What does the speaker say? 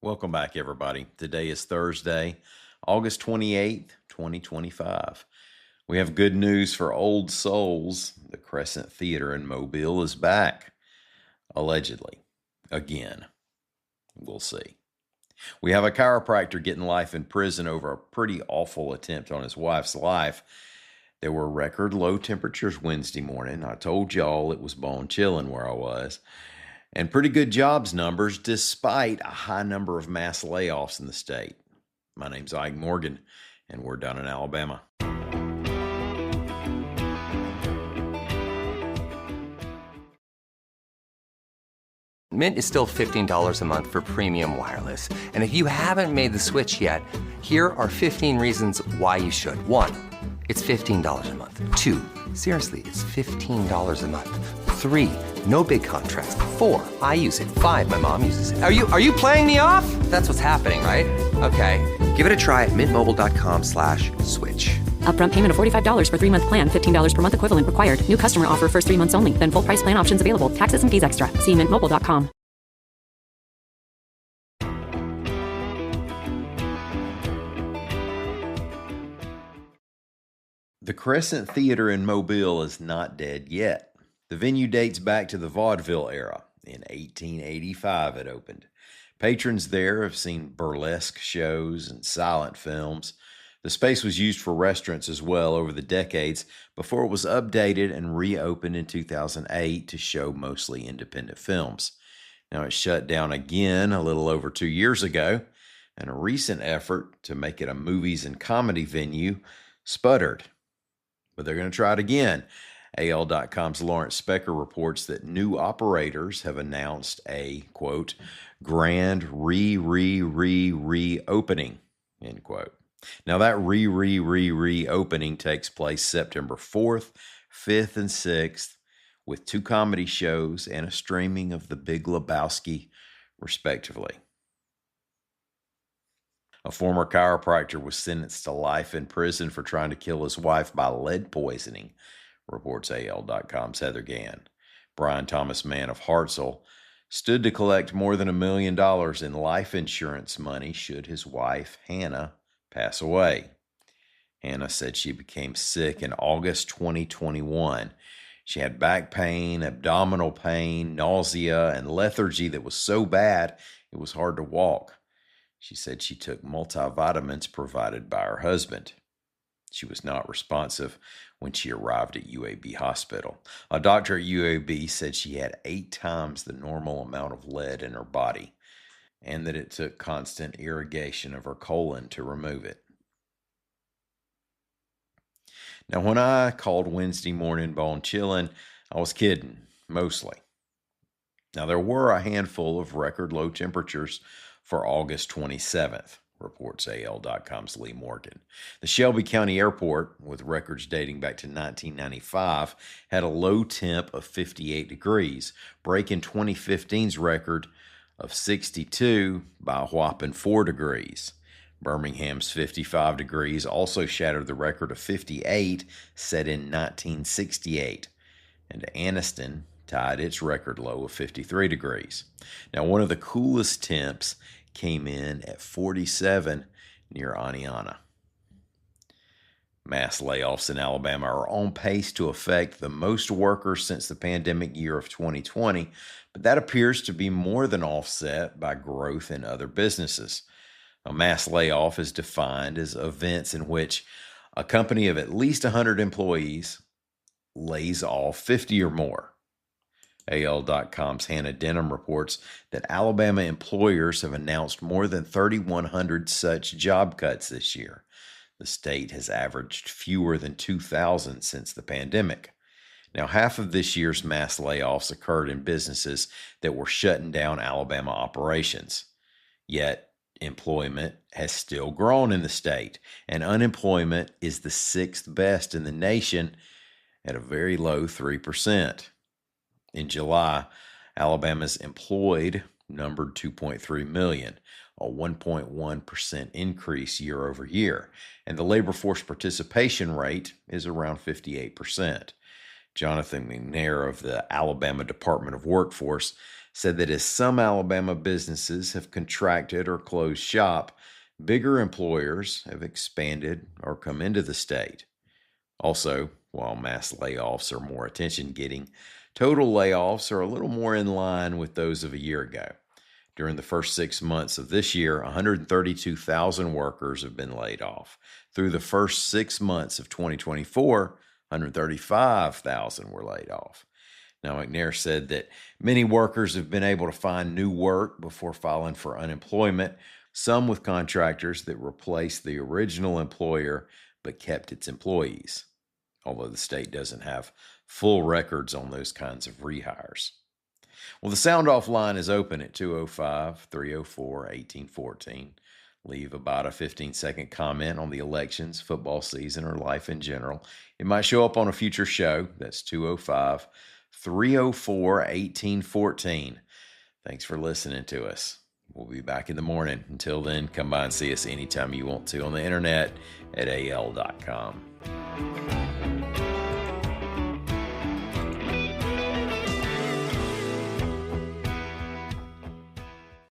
Welcome back, everybody. Today is Thursday, August 28th, 2025. We have good news for old souls. The Crescent Theater in Mobile is back, allegedly, again. We'll see. We have a chiropractor getting life in prison over a pretty awful attempt on his wife's life. There were record low temperatures Wednesday morning. I told y'all it was bone chilling where I was. And pretty good jobs numbers despite a high number of mass layoffs in the state. My name's Ike Morgan, and we're down in Alabama. Mint is still $15 a month for premium wireless. And if you haven't made the switch yet, here are 15 reasons why you should. 1, it's $15 a month. 2, seriously, it's $15 a month. 3, no big contrast. 4, I use it. 5, my mom uses it. Are you playing me off? That's what's happening, right? Okay, give it a try at mintmobile.com/switch. Upfront payment of $45 for 3-month plan, $15 per month equivalent required. New customer offer first 3 months only. Then full price plan options available. Taxes and fees extra. See mintmobile.com. The Crescent Theater in Mobile is not dead yet. The venue dates back to the vaudeville era. In 1885 it opened. Patrons there have seen burlesque shows and silent films. The space was used for restaurants as well over the decades before it was updated and reopened in 2008 to show mostly independent films. Now it shut down again a little over 2 years ago, and a recent effort to make it a movies and comedy venue sputtered. But they're going to try it again. AL.com's Lawrence Specker reports that new operators have announced a, quote, grand reopening, end quote. Now that reopening takes place September 4th, 5th, and 6th with 2 comedy shows and a streaming of The Big Lebowski, respectively. A former chiropractor was sentenced to life in prison for trying to kill his wife by lead poisoning, reports AL.com's Heather Gann. Brian Thomas Mann of Hartselle stood to collect more than $1 million in life insurance money should his wife, Hannah, pass away. Hannah said she became sick in August 2021. She had back pain, abdominal pain, nausea, and lethargy that was so bad it was hard to walk. She said she took multivitamins provided by her husband. She was not responsive when she arrived at UAB Hospital. A doctor at UAB said she had 8 times the normal amount of lead in her body, and that it took constant irrigation of her colon to remove it. Now, when I called Wednesday morning bone chilling, I was kidding, mostly. Now, there were a handful of record low temperatures for August 27th, reports AL.com's Lee Morgan. The Shelby County Airport, with records dating back to 1995, had a low temp of 58 degrees, breaking 2015's record of 62 by a whopping 4 degrees. Birmingham's 55 degrees also shattered the record of 58 set in 1968. And Anniston tied its record low of 53 degrees. Now, one of the coolest temps came in at 47 near Aniana. Mass layoffs in Alabama are on pace to affect the most workers since the pandemic year of 2020, but that appears to be more than offset by growth in other businesses. A mass layoff is defined as events in which a company of at least 100 employees lays off 50 or more. AL.com's Hannah Denham reports that Alabama employers have announced more than 3,100 such job cuts this year. The state has averaged fewer than 2,000 since the pandemic. Now, half of this year's mass layoffs occurred in businesses that were shutting down Alabama operations. Yet, employment has still grown in the state, and unemployment is the 6th best in the nation at a very low 3%. In July, Alabama's employed numbered 2.3 million, a 1.1% increase year over year, and the labor force participation rate is around 58%. Jonathan McNair of the Alabama Department of Workforce said that as some Alabama businesses have contracted or closed shop, bigger employers have expanded or come into the state. Also, while mass layoffs are more attention getting, total layoffs are a little more in line with those of a year ago. During the first 6 months of this year, 132,000 workers have been laid off. Through the first 6 months of 2024, 135,000 were laid off. Now, McNair said that many workers have been able to find new work before filing for unemployment, some with contractors that replaced the original employer but kept its employees, although the state doesn't have full records on those kinds of rehires. Well, the Sound Off line is open at 205-304-1814. Leave about a 15-second comment on the elections, football season, or life in general. It might show up on a future show. That's 205-304-1814. Thanks for listening to us. We'll be back in the morning. Until then, come by and see us anytime you want to on the internet at al.com.